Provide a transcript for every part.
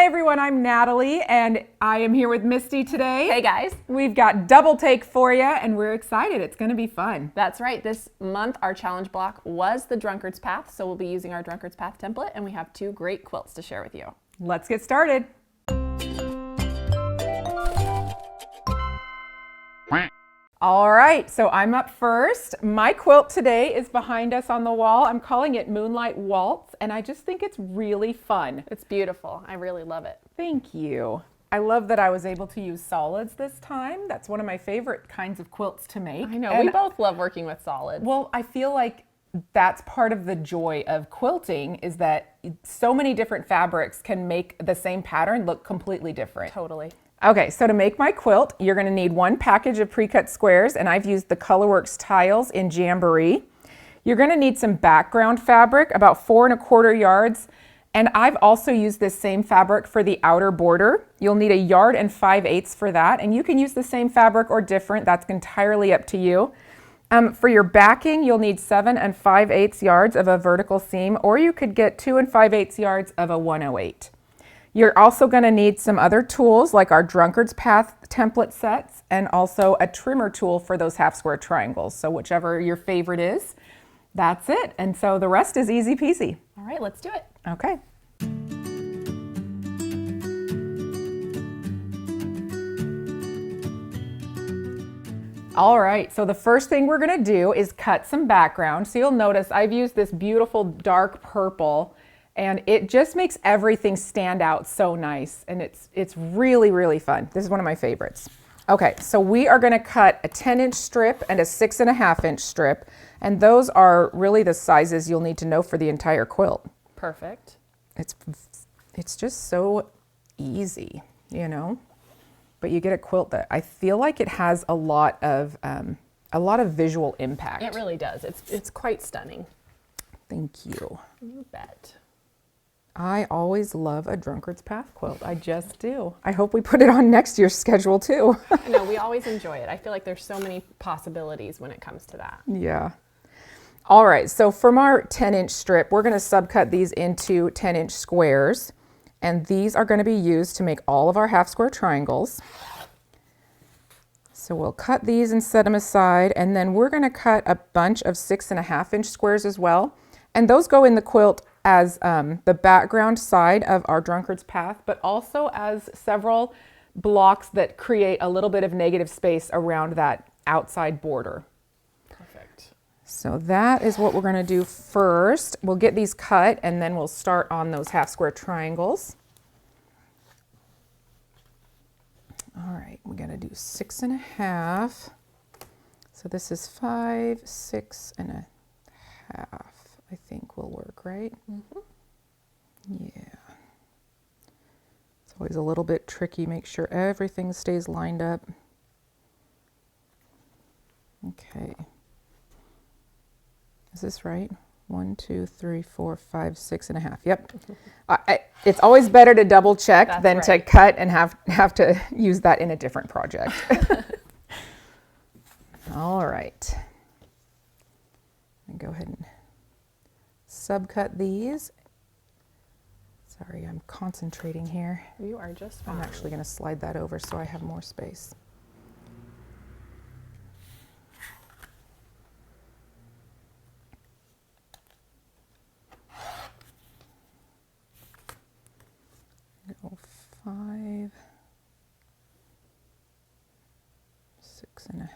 everyone, I'm Natalie and I am here with Misty today. Hey guys. We've got double take for you and we're excited. It's going to be fun. That's right. This month our challenge block was the Drunkard's Path, so we'll be using our Drunkard's Path template and we have 2 great quilts to share with you. Let's get started. All right, so I'm up first. My quilt today is behind us on the wall. I'm calling it Moonlight Waltz, and I just think it's really fun. It's beautiful. I really love it. Thank you. I love that I was able to use solids this time. That's one of my favorite kinds of quilts to make. I know, we both love working with solids. Well, I feel like that's part of the joy of quilting is that so many different fabrics can make the same pattern look completely different. Totally. Okay, so to make my quilt, you're going to need 1 package of pre-cut squares, and I've used the Colorworks tiles in Jamboree. You're going to need some background fabric, about 4 1/4 yards, and I've also used this same fabric for the outer border. You'll need 1 5/8 yards for that, and you can use the same fabric or different. That's entirely up to you. For your backing, you'll need 7 5/8 yards of a vertical seam, or you could get 2 5/8 yards of a 108. You're also going to need some other tools like our Drunkard's Path template sets and also a trimmer tool for those half square triangles. So whichever your favorite is, that's it. And so the rest is easy peasy. All right, let's do it. Okay. All right, so the first thing we're going to do is cut some background. So you'll notice I've used this beautiful dark purple, and it just makes everything stand out so nice, and it's really, really fun. This is one of my favorites. Okay, so we are going to cut a 10-inch strip and a 6 1/2-inch strip, and those are really the sizes you'll need to know for the entire quilt. Perfect. It's just so easy, you know, but you get a quilt that I feel like it has a lot of visual impact. It really does. It's quite stunning. Thank you. You bet. I always love a Drunkard's Path quilt. I just do. I hope we put it on next year's schedule too. No, we always enjoy it. I feel like there's so many possibilities when it comes to that. Yeah. All right, so from our 10-inch strip, we're going to subcut these into 10-inch squares, and these are going to be used to make all of our half square triangles. So we'll cut these and set them aside, and then we're going to cut a bunch of 6 1/2-inch squares as well, and those go in the quilt as the background side of our Drunkard's Path, but also as several blocks that create a little bit of negative space around that outside border. Perfect. So that is what we're going to do first. We'll get these cut and then we'll start on those half square triangles. All right, we're going to do 6 1/2. So this is 5, 6 1/2. I think will work, right? Mm-hmm. Yeah. It's always a little bit tricky. Make sure everything stays lined up. Okay. Is this right? 1, 2, 3, 4, 5, 6 1/2. Yep. It's always better to double check than to cut and have to use that in a different project. All right. And go ahead and subcut these. Sorry, I'm concentrating here. You are just fine. I'm actually going to slide that over so I have more space. Go 5, 6 1/2.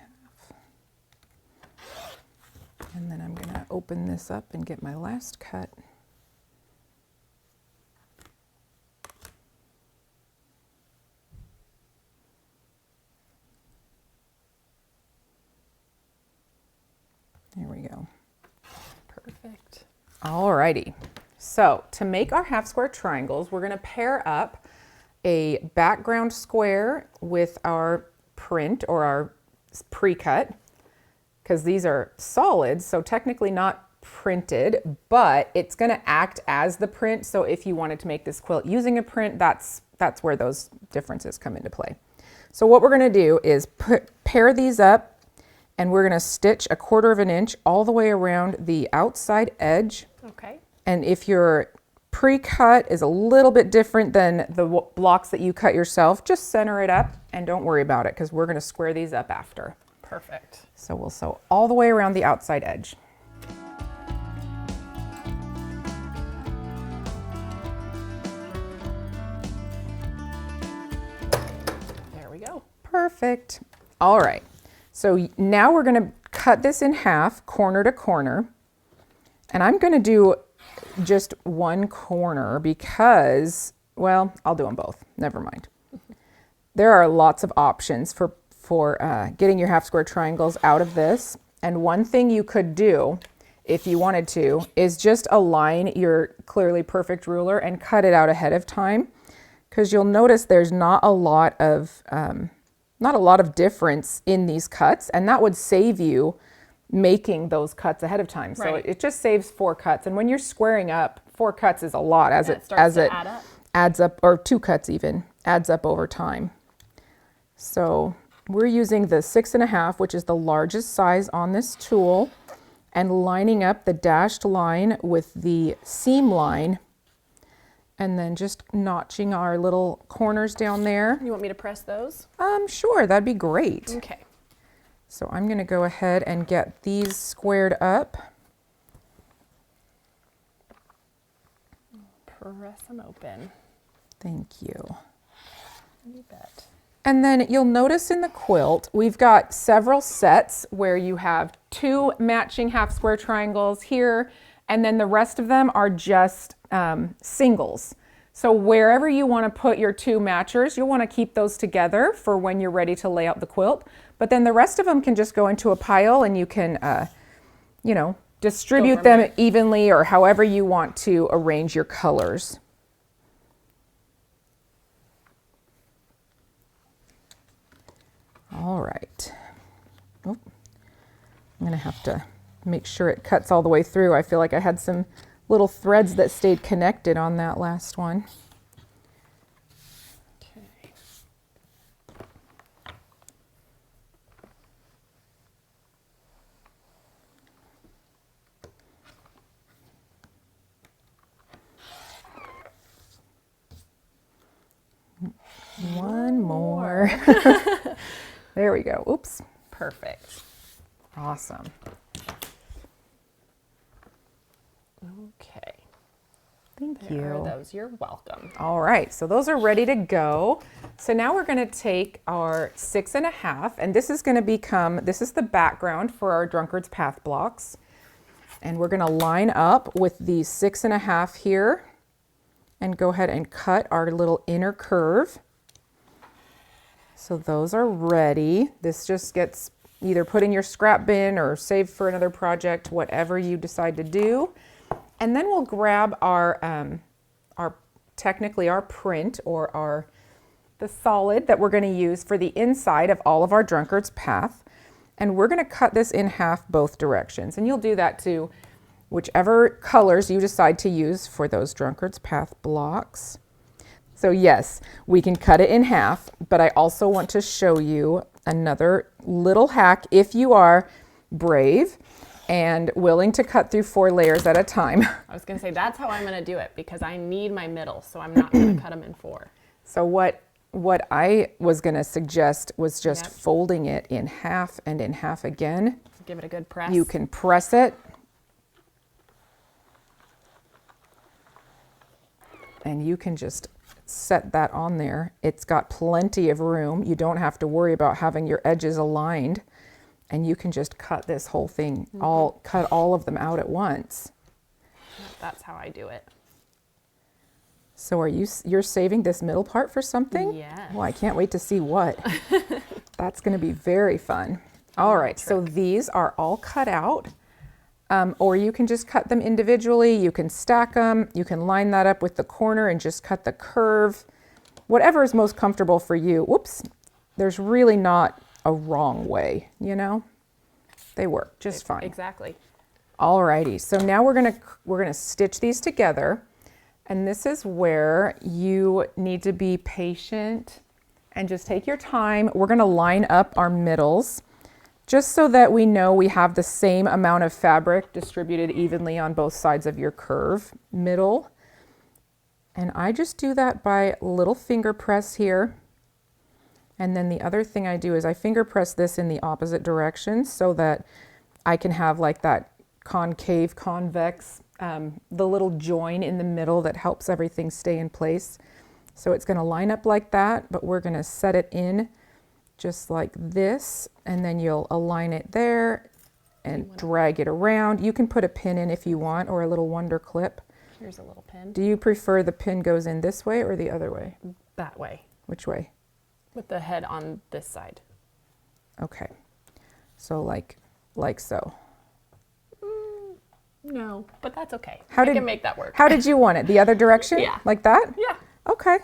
And then I'm going to open this up and get my last cut. There we go. Perfect. All righty. So to make our half square triangles, we're going to pair up a background square with our print or our pre-cut, because these are solids, so technically not printed, but it's going to act as the print. So if you wanted to make this quilt using a print, that's where those differences come into play. So what we're going to do is pair these up, and we're going to stitch 1/4 inch all the way around the outside edge. Okay. And if you're pre-cut is a little bit different than the blocks that you cut yourself. Just center it up and don't worry about it because we're going to square these up after. Perfect. So we'll sew all the way around the outside edge. There we go. Perfect. All right. So now we're going to cut this in half, corner to corner. And I'm going to do just one corner because, well, I'll do them both. Never mind. There are lots of options for getting your half square triangles out of this. And one thing you could do, if you wanted to, is just align your clearly perfect ruler and cut it out ahead of time. Because you'll notice there's not a lot of difference in these cuts, and that would save you making those cuts ahead of time. So Right. it just saves 4 cuts. And when you're squaring up, 4 cuts is a lot as it add up. adds up, or 2 cuts even, adds up over time. So we're using the 6.5, which is the largest size on this tool, and lining up the dashed line with the seam line, and then just notching our little corners down there. You want me to press those? Sure, that'd be great. Okay. So I'm going to go ahead and get these squared up. Press them open. Thank you. You bet. And then you'll notice in the quilt, we've got several sets where you have 2 matching half square triangles here, and then the rest of them are just singles. So wherever you want to put your 2 matchers, you'll want to keep those together for when you're ready to lay out the quilt. But then the rest of them can just go into a pile, and you can, distribute them evenly or however you want to arrange your colors. All right. Oh, I'm going to have to make sure it cuts all the way through. I feel like I had some little threads that stayed connected on that last one. Okay. One more. There we go. Oops. Perfect. Awesome. Okay. Thank There are you. those. You're welcome. All right, so those are ready to go. So now we're going to take our 6.5, and this is going to become, this is the background for our Drunkard's Path blocks. And we're going to line up with the 6.5 here and go ahead and cut our little inner curve. So those are ready. This just gets either put in your scrap bin or saved for another project, whatever you decide to do. And then we'll grab our technically our print or the solid that we're going to use for the inside of all of our Drunkard's Path. And we're going to cut this in half both directions. And you'll do that to whichever colors you decide to use for those Drunkard's Path blocks. So yes, we can cut it in half, but I also want to show you another little hack if you are brave and willing to cut through 4 layers at a time. I was going to say that's how I'm going to do it because I need my middle, so I'm not going to cut them in 4. So what I was going to suggest was just Yep. folding it in half and in half again. Give it a good press. You can press it. And you can just set that on there. It's got plenty of room. You don't have to worry about having your edges aligned. And you can just cut this whole thing, cut all of them out at once. That's how I do it. So you're saving this middle part for something? Yes. Well, I can't wait to see what. That's going to be very fun. All right, so these are all cut out. Or you can just cut them individually. You can stack them. You can line that up with the corner and just cut the curve. Whatever is most comfortable for you. Whoops, there's really not a wrong way, you know? They work just fine. Exactly. Alrighty, so now we're gonna stitch these together, and this is where you need to be patient and just take your time. We're gonna line up our middles just so that we know we have the same amount of fabric distributed evenly on both sides of your curve middle. And I just do that by little finger press here. And then the other thing I do is I finger press this in the opposite direction so that I can have like that concave, convex, the little join in the middle that helps everything stay in place. So it's going to line up like that, but we're going to set it in just like this, and then you'll align it there and drag it around. You can put a pin in if you want, or a little wonder clip. Here's a little pin. Do you prefer the pin goes in this way or the other way? That way. Which way? With the head on this side. Okay. So like so. No, but that's okay. I can make that work. How did you want it? The other direction? Yeah. Like that? Yeah. Okay.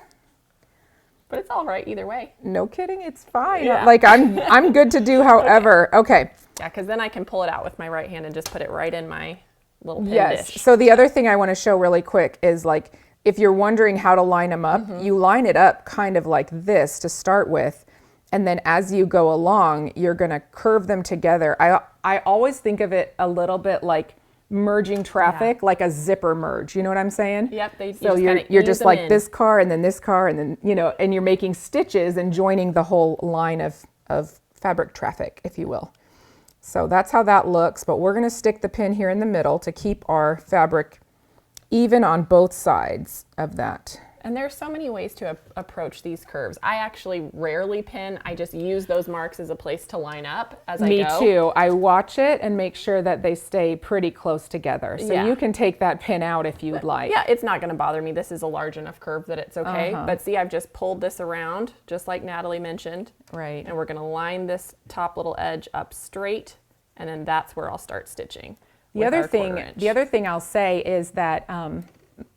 But it's all right either way. No kidding, it's fine. Yeah. Like I'm good to do however. Okay. Yeah, because then I can pull it out with my right hand and just put it right in my little pin Yes. dish. So the other thing I want to show really quick is like, if you're wondering how to line them up, you line it up kind of like this to start with. And then as you go along, you're going to curve them together. I always think of it a little bit like merging traffic, like a zipper merge. You know what I'm saying? Yep. So you're just like this car and then this car and then, you know, and you're making stitches and joining the whole line of fabric traffic, if you will. So that's how that looks, but we're going to stick the pin here in the middle to keep our fabric even on both sides of that. And there's so many ways to approach these curves. I actually rarely pin. I just use those marks as a place to line up as I go. Me too. I watch it and make sure that they stay pretty close together. So you can take that pin out if you'd like. Yeah, it's not going to bother me. This is a large enough curve that it's okay. But see, I've just pulled this around, just like Natalie mentioned. Right. And we're going to line this top little edge up straight, and then that's where I'll start stitching. The other thing I'll say is that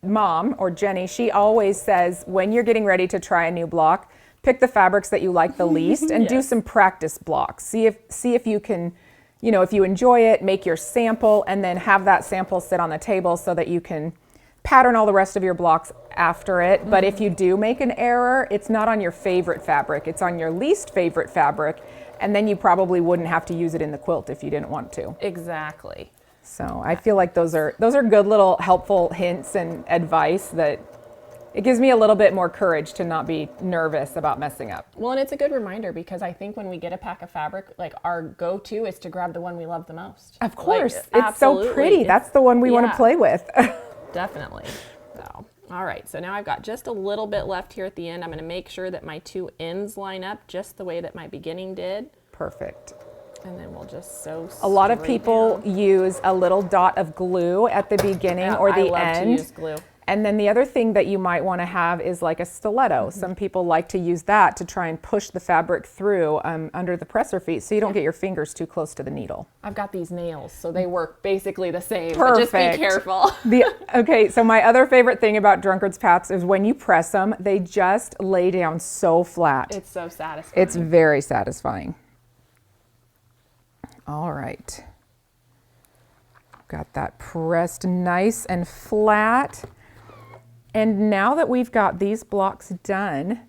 Mom, or Jenny, she always says when you're getting ready to try a new block, pick the fabrics that you like the least and do some practice blocks. See if you can, you know, if you enjoy it, make your sample and then have that sample sit on the table so that you can pattern all the rest of your blocks after it. But if you do make an error, it's not on your favorite fabric, it's on your least favorite fabric, and then you probably wouldn't have to use it in the quilt if you didn't want to. Exactly. So I feel like those are good little helpful hints and advice that it gives me a little bit more courage to not be nervous about messing up. Well, and it's a good reminder because I think when we get a pack of fabric, like our go-to is to grab the one we love the most. Of course, like, it's so pretty. That's the one we want to play with. Definitely. So, all right, so now I've got just a little bit left here at the end. I'm going to make sure that my two ends line up just the way that my beginning did. Perfect. And then we'll just sew a lot of people use a little dot of glue at the beginning or the end. I love to use glue. And then the other thing that you might want to have is like a stiletto. Some people like to use that to try and push the fabric through under the presser feet so you don't get your fingers too close to the needle. I've got these nails, so they work basically the same. Perfect. But just be careful. Okay, so my other favorite thing about Drunkard's paths is when you press them, they just lay down so flat. It's so satisfying. It's very satisfying. All right. Got that pressed nice and flat. And now that we've got these blocks done,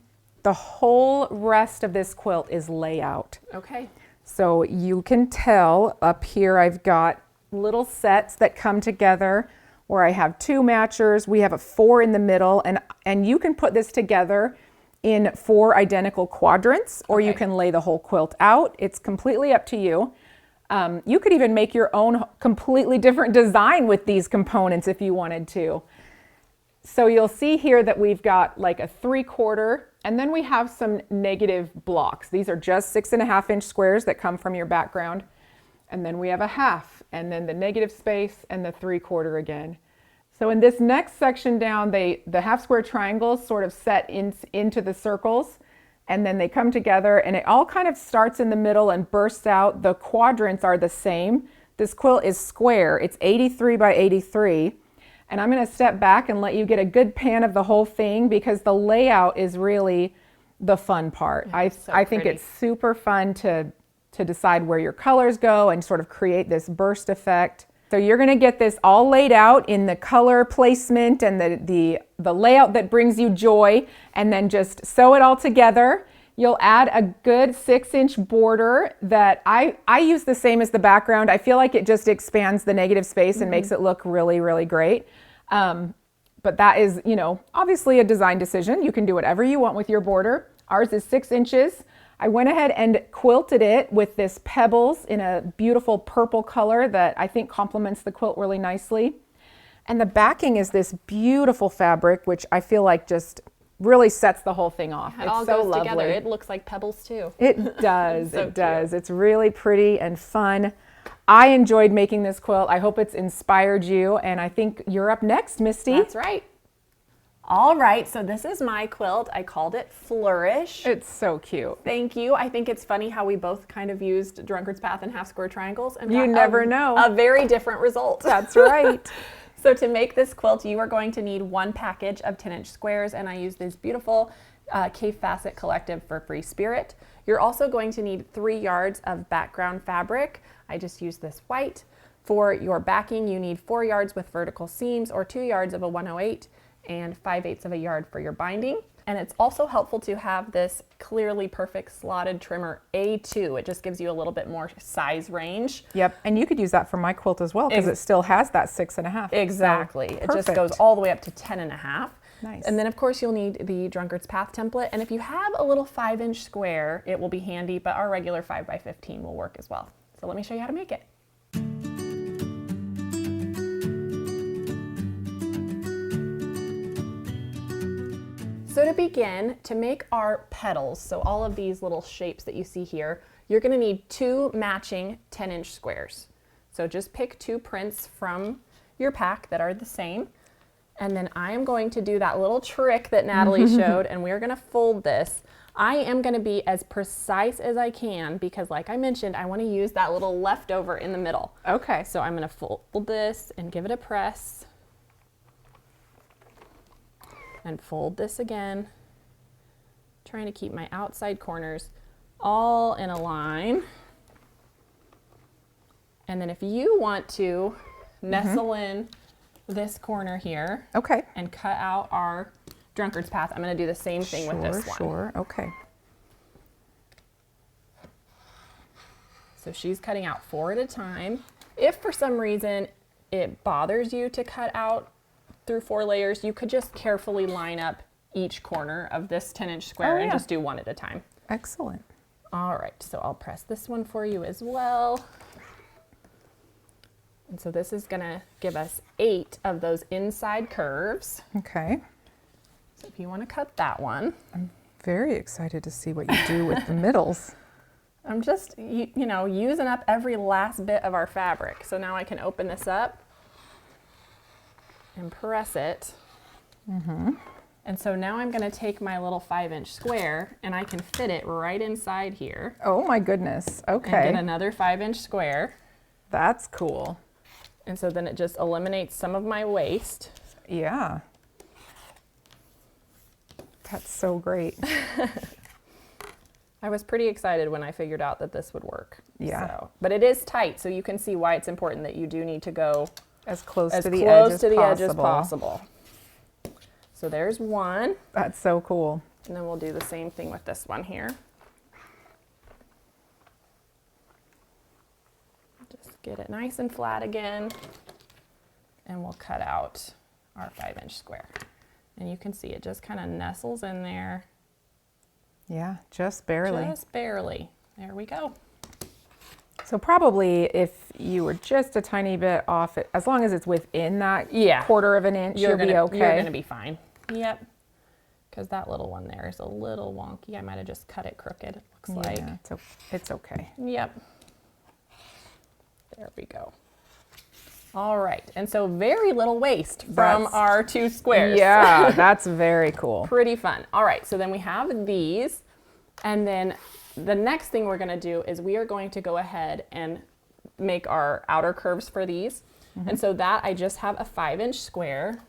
the whole rest of this quilt is layout. Okay. So you can tell up here I've got little sets that come together where I have two matchers. We have a 4 in the middle, and you can put this together in 4 identical quadrants, or you can lay the whole quilt out. It's completely up to you. You could even make your own completely different design with these components if you wanted to. So you'll see here that we've got like a 3/4, and then we have some negative blocks. These are just 6.5-inch squares that come from your background. And then we have a 1/2, and then the negative space and the 3/4 again. So in this next section down, the 1/2 square triangles sort of set into the circles, and then they come together and it all kind of starts in the middle and bursts out. The quadrants are the same. This quilt is square. It's 83 by 83. And I'm going to step back and let you get a good pan of the whole thing because the layout is really the fun part. I think it's super fun to decide where your colors go and sort of create this burst effect. So you're going to get this all laid out in the color placement and the layout that brings you joy, and then just sew it all together. You'll add a good 6-inch border that I use the same as the background. I feel like it just expands the negative space and makes it look really, really great. But that is, you know, obviously a design decision. You can do whatever you want with your border. Ours is 6 inches. I went ahead and quilted it with this Pebbles in a beautiful purple color that I think complements the quilt really nicely. And the backing is this beautiful fabric, which I feel like just really sets the whole thing off. It all goes together. It looks like Pebbles too. It does, So it does. It's really pretty and fun. I enjoyed making this quilt. I hope it's inspired you, and I think you're up next, Misty. That's right. All right, so this is my quilt. I called it Flourish. It's so cute. Thank you. I think it's funny how we both kind of used Drunkard's Path and half square triangles and You got never know. a very different result. That's right. So to make this quilt, you are going to need 1 package of 10-inch squares, and I use this beautiful Kaffe Classics collective for FreeSpirit. You're also going to need 3 yards of background fabric. I just use this white. For your backing, you need 4 yards with vertical seams or 2 yards of a 108 and 5/8 of a yard for your binding. And it's also helpful to have this clearly perfect slotted trimmer A2. It just gives you a little bit more size range. Yep, and you could use that for my quilt as well because it still has that 6.5. Exactly. So, it just goes all the way up to 10.5. Nice. And then of course you'll need the Drunkard's Path template. And if you have a little 5-inch square, it will be handy, but our regular 5x15 will work as well. So let me show you how to make it. So to begin, to make our petals, so all of these little shapes that you see here, you're going to need 2 matching 10-inch squares. So just pick 2 prints from your pack that are the same. And then I am going to do that little trick that Natalie showed, and we're going to fold this. I am going to be as precise as I can because, like I mentioned, I want to use that little leftover in the middle. Okay. So I'm going to fold this and give it a press. And fold this again, trying to keep my outside corners all in a line. And then if you want to nestle in this corner here, Okay. and cut out our Drunkard's Path, I'm going to do the same thing with this one. Sure, okay. So she's cutting out 4 at a time. If for some reason it bothers you to cut out through 4 layers, you could just carefully line up each corner of this 10-inch square and just do 1 at a time. Excellent. All right, so I'll press this one for you as well. And so this is gonna give us 8 of those inside curves. Okay. So if you wanna cut that one. I'm very excited to see what you do with the middles. I'm just, you know, using up every last bit of our fabric. So now I can open this up and press it. And so now I'm going to take my little 5-inch square and I can fit it right inside here. Oh my goodness. And Okay. get another 5-inch square. That's cool. And so then it just eliminates some of my waste. Yeah. That's so great. I was pretty excited when I figured out that this would work. Yeah. So, but it is tight, so you can see why it's important that you do need to go As close as to the close edge as possible. So there's one. That's so cool. And then we'll do the same thing with this one here. Just get it nice and flat again. And we'll cut out our 5-inch square. And you can see it just kind of nestles in there. Yeah, just barely. Just barely. There we go. So probably if you were just a tiny bit off, as long as it's within that 1/4 of an inch, you'll be okay. You're going to be fine. Yep. Because that little one there is a little wonky. I might have just cut it crooked, it looks like. Yeah, it's okay. Yep. There we go. All right. And so very little waste from our 2 squares. Yeah, that's very cool. Pretty fun. All right. So then we have these. And then the next thing we're going to do is we are going to go ahead and make our outer curves for these. And so that I just have a 5-inch square.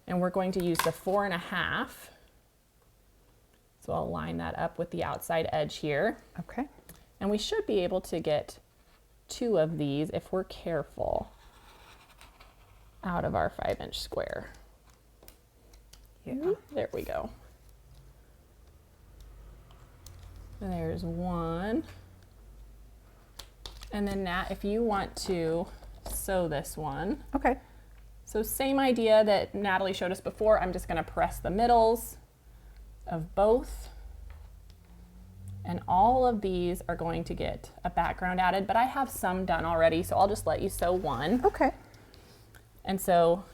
And we're going to use the 4.5. So I'll line that up with the outside edge here. Okay. And we should be able to get 2 of these if we're careful out of our 5-inch square. Yeah. There we go. And there's one. And then Nat, if you want to sew this one, Okay. So same idea that Natalie showed us before. I'm just going to press the middles of both. And all of these are going to get a background added, but I have some done already, so I'll just let you sew one. Okay. And so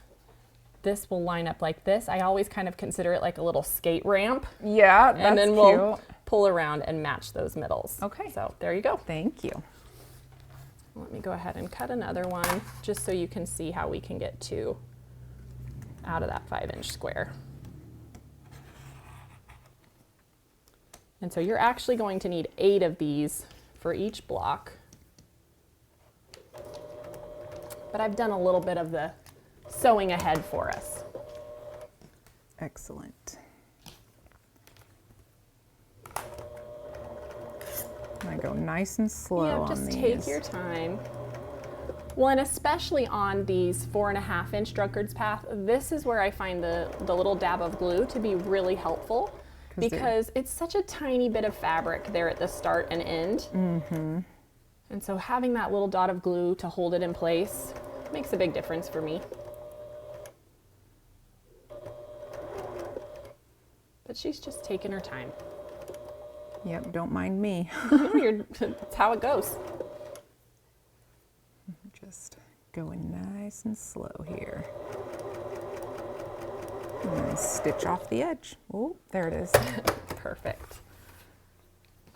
this will line up like this. I always kind of consider it like a little skate ramp. Yeah, that's and then we'll cute. pull around and match those middles. Okay. So there you go. Thank you. Let me go ahead and cut another one just so you can see how we can get two out of that 5-inch square. And so you're actually going to need 8 of these for each block. But I've done a little bit of the sewing ahead for us. Excellent. I go nice and slow Yeah, on just these. take your time. Well, and especially on these 4.5-inch Drunkard's Path, this is where I find the little dab of glue to be really helpful because it's such a tiny bit of fabric there at the start and end. Mm-hmm. And so having that little dot of glue to hold it in place makes a big difference for me. But she's just taking her time. Yep, don't mind me. That's how it goes. Just going nice and slow here. And then stitch off the edge. Oh, there it is. Perfect.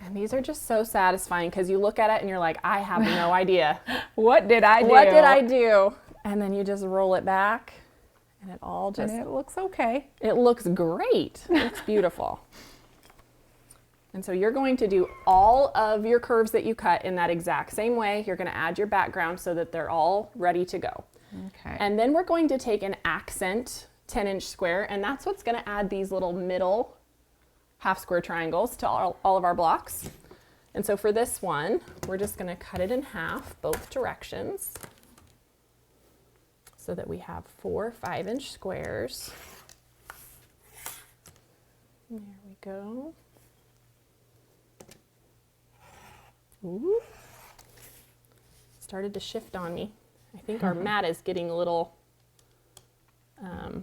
And these are just so satisfying because you look at it and you're like, I have no idea. What did I do? What did I do? And then you just roll it back and it all just... And it looks okay. It looks great. It's beautiful. And so you're going to do all of your curves that you cut in that exact same way. You're going to add your background so that they're all ready to go. Okay. And then we're going to take an accent 10-inch square, and that's what's going to add these little middle half square triangles to all of our blocks. And so for this one, we're just going to cut it in half both directions so that we have 4 5-inch squares. There we go. Ooh. Started to shift on me. I think our mat is getting a little...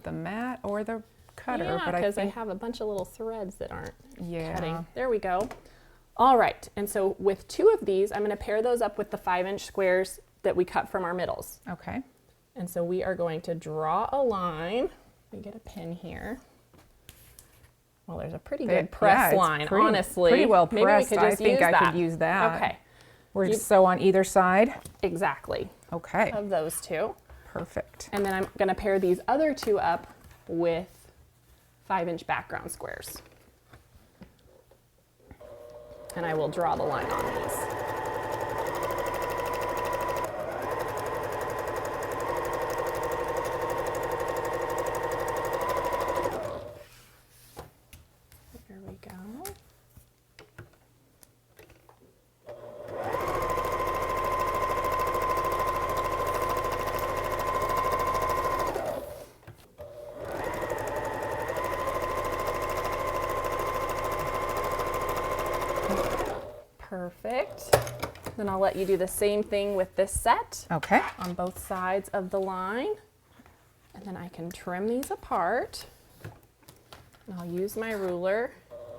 the mat or the cutter, yeah, but because I have a bunch of little threads that aren't yeah. cutting. There we go. All right, and so with 2 of these, I'm going to pair those up with the 5-inch squares that we cut from our middles. Okay. And so we are going to draw a line. Let me get a pin here. Well, there's a pretty good press line, honestly. Pretty well pressed. Maybe we could just I think use I could use that. Okay. We're just sew on either side. Exactly. Okay. Of those 2. Perfect. And then I'm going to pair these other 2 up with 5-inch background squares. And I will draw the line on these. There we go. Perfect. Then I'll let you do the same thing with this set. Okay. On both sides of the line. And then I can trim these apart. And I'll use my ruler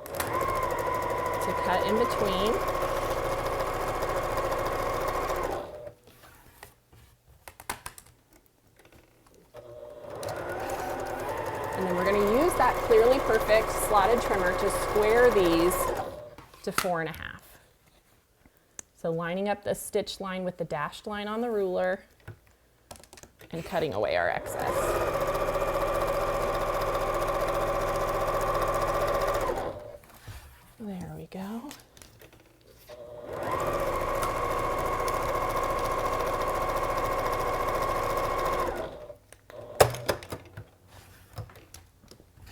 to cut in between. And then we're going to use that Clearly Perfect slotted trimmer to square these to 4.5. So lining up the stitch line with the dashed line on the ruler and cutting away our excess. There we go.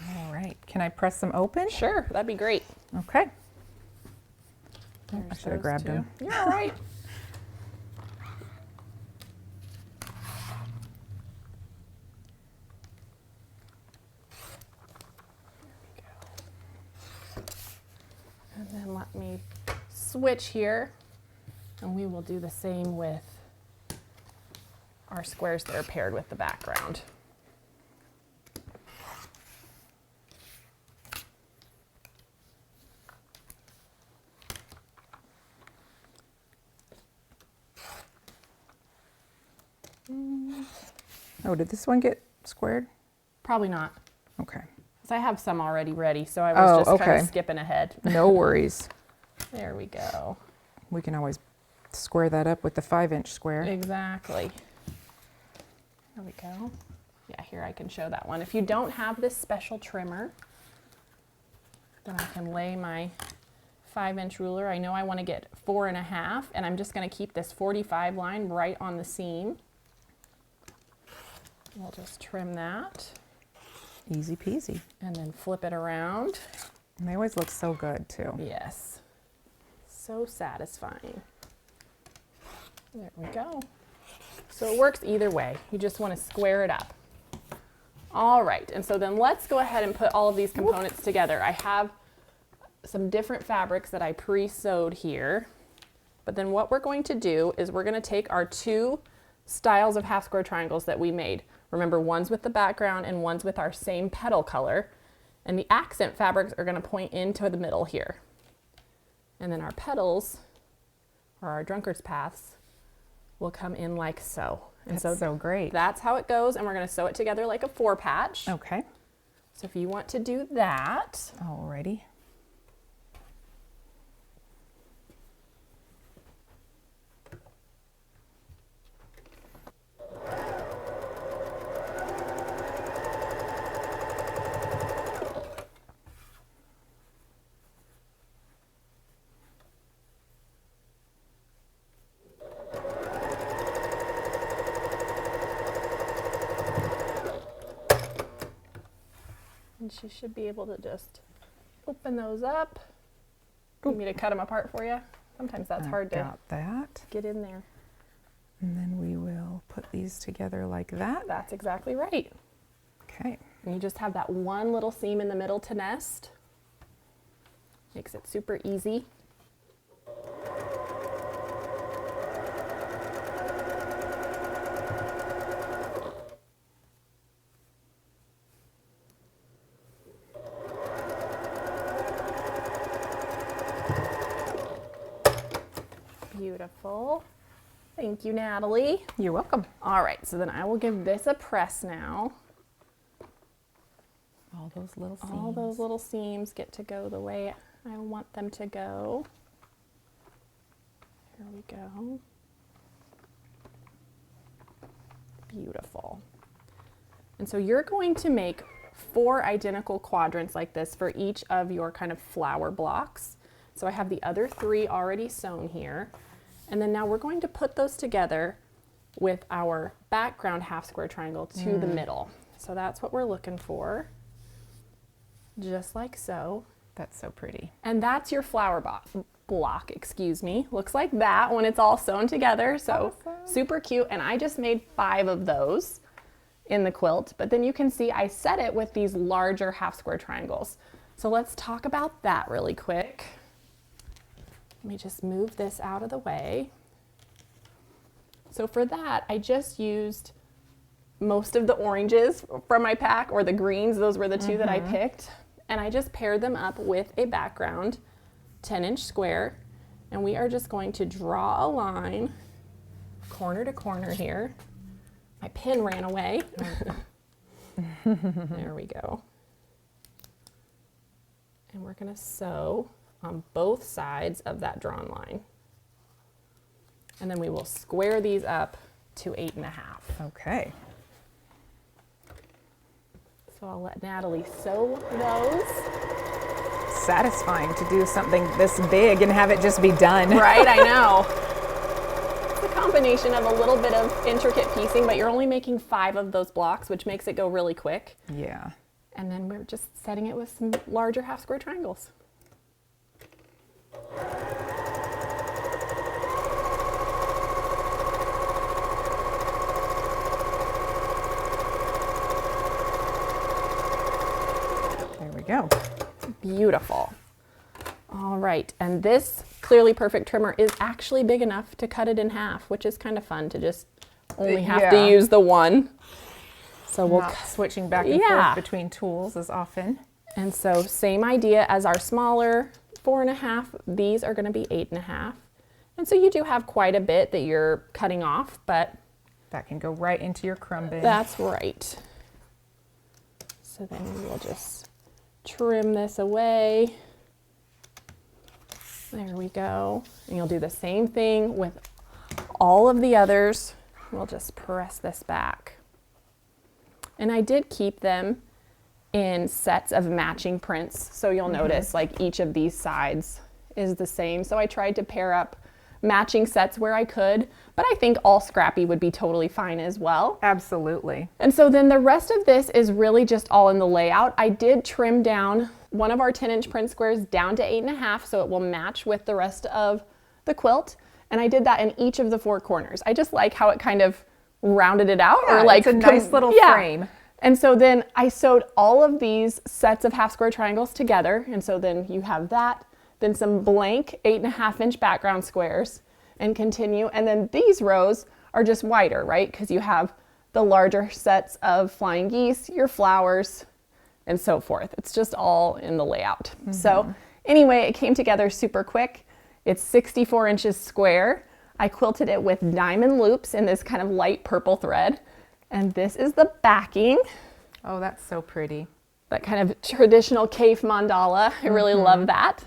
All right. Can I press them open? Sure, that'd be great. Okay. I There's should have those grabbed 2. them. You're all right. And then let me switch here, and we will do the same with our squares that are paired with the background. Oh, did this one get squared? Probably not. Okay. Because I have some already ready, so I was just kind of skipping ahead. No worries. There we go. We can always square that up with the 5-inch square. Exactly. There we go. Yeah, here I can show that one. If you don't have this special trimmer, then I can lay my 5-inch ruler. I know I want to get 4.5, and I'm just going to keep this 45 line right on the seam. We'll just trim that. Easy peasy. And then flip it around. And they always look so good too. Yes. So satisfying. There we go. So it works either way. You just want to square it up. All right, and so then let's go ahead and put all of these components together. I have some different fabrics that I pre-sewed here, but then what we're going to do is we're going to take our 2 styles of half square triangles that we made. Remember, one's with the background and one's with our same petal color, and the accent fabrics are going to point into the middle here. And then our petals, or our drunkard's paths, will come in like so. And that's so great. That's how it goes, and we're going to sew it together like a 4-patch. Okay. So if you want to do that. Alrighty. And she should be able to just open those up. Want me to cut them apart for you? Sometimes that's hard to got that. get in there. And then we will put these together like that. That's exactly right. Okay. And you just have that one little seam in the middle to nest. Makes it super easy. Beautiful. Thank you, Natalie. You're welcome. All right, so then I will give this a press now. All those little seams. All those little seams get to go the way I want them to go. Here we go. Beautiful. And so you're going to make 4 identical quadrants like this for each of your kind of flower blocks. So I have the other 3 already sewn here. And then now we're going to put those together with our background half square triangle to the middle. So that's what we're looking for. Just like so. That's so pretty. And that's your flower block, excuse me. Looks like that when it's all sewn together. So awesome. Super cute. And I just made 5 of those in the quilt. But then you can see I set it with these larger half square triangles. So let's talk about that really quick. Let me just move this out of the way. So for that, I just used most of the oranges from my pack, or the greens. Those were the 2 that I picked. And I just paired them up with a background 10-inch square. And we are just going to draw a line corner to corner here. My pin ran away. There we go. And we're going to sew on both sides of that drawn line. And then we will square these up to 8.5. Okay. So I'll let Natalie sew those. Satisfying to do something this big and have it just be done. Right, I know. It's a combination of a little bit of intricate piecing, but you're only making 5 of those blocks, which makes it go really quick. Yeah. And then we're just setting it with some larger half square triangles. There we go. Beautiful. All right, and this Clearly Perfect trimmer is actually big enough to cut it in half, which is kind of fun to just only have to use the one. So we'll not switching back and forth between tools as often. And so same idea as our smaller 4.5, these are going to be 8.5. And so you do have quite a bit that you're cutting off, but That can go right into your crumb bin. That's right. So then we'll just trim this away. There we go. And you'll do the same thing with all of the others. We'll just press this back. And I did keep them in sets of matching prints. So you'll notice like each of these sides is the same. So I tried to pair up matching sets where I could, but I think all scrappy would be totally fine as well. Absolutely. And so then the rest of this is really just all in the layout. I did trim down one of our 10-inch print squares down to 8.5 so it will match with the rest of the quilt. And I did that in each of the 4 corners. I just like how it kind of rounded it out. Yeah, or like it's a nice little frame. And so then I sewed all of these sets of half square triangles together. And so then you have that, then some blank 8.5-inch background squares, and continue. And then these rows are just wider, right? Because you have the larger sets of flying geese, your flowers, and so forth. It's just all in the layout. So anyway, it came together super quick. It's 64 inches square. I quilted it with diamond loops in this kind of light purple thread. And this is the backing. Oh, that's so pretty. That kind of traditional Kaffe mandala. I really love that.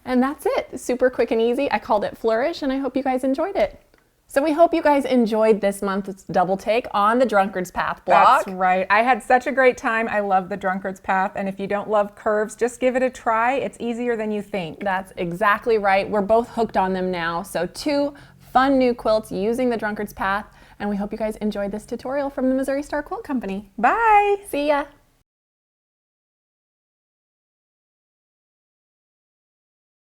And that's it. Super quick and easy. I called it Flourish, and I hope you guys enjoyed it. So we hope you guys enjoyed this month's double take on the Drunkard's Path blog. That's right. I had such a great time. I love the Drunkard's Path. And if you don't love curves, just give it a try. It's easier than you think. That's exactly right. We're both hooked on them now. So 2 fun new quilts using the Drunkard's Path. And we hope you guys enjoyed this tutorial from the Missouri Star Quilt Company. Bye. See ya.